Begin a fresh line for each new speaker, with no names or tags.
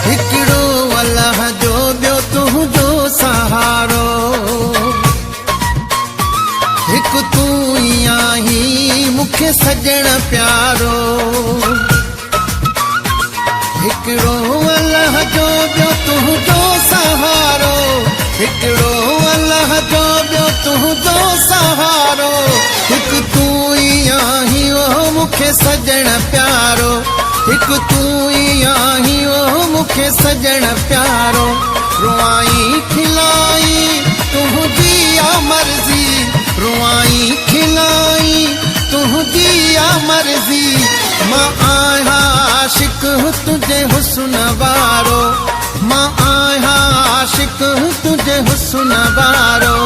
हिकिड़ो अल्लाह जो ॿियो तुंहिंजो सहारो हिकु तूं ई आहीं मूंखे सजण प्यारो हिकिड़ो अल्लाह जो ॿियो तुंहिंजो सहारो हिकिड़ो अल्लाह जो ॿियो तुंहिंजो सहारो हिकु तूं ई आहीं ओ मूंखे सजण प्यारो हिकु तूं ई आहीं ओ मूंखे सजण प्यारो रुआई खिलाई तुंहिंजी आ मर्ज़ी रुआई खिलाई तुंहिंजी आ मर्ज़ी मां आहियां आशिक तुंहिंजे हुस्न वारो मां आहियां आशिक तुंहिंजे हुस्न वारो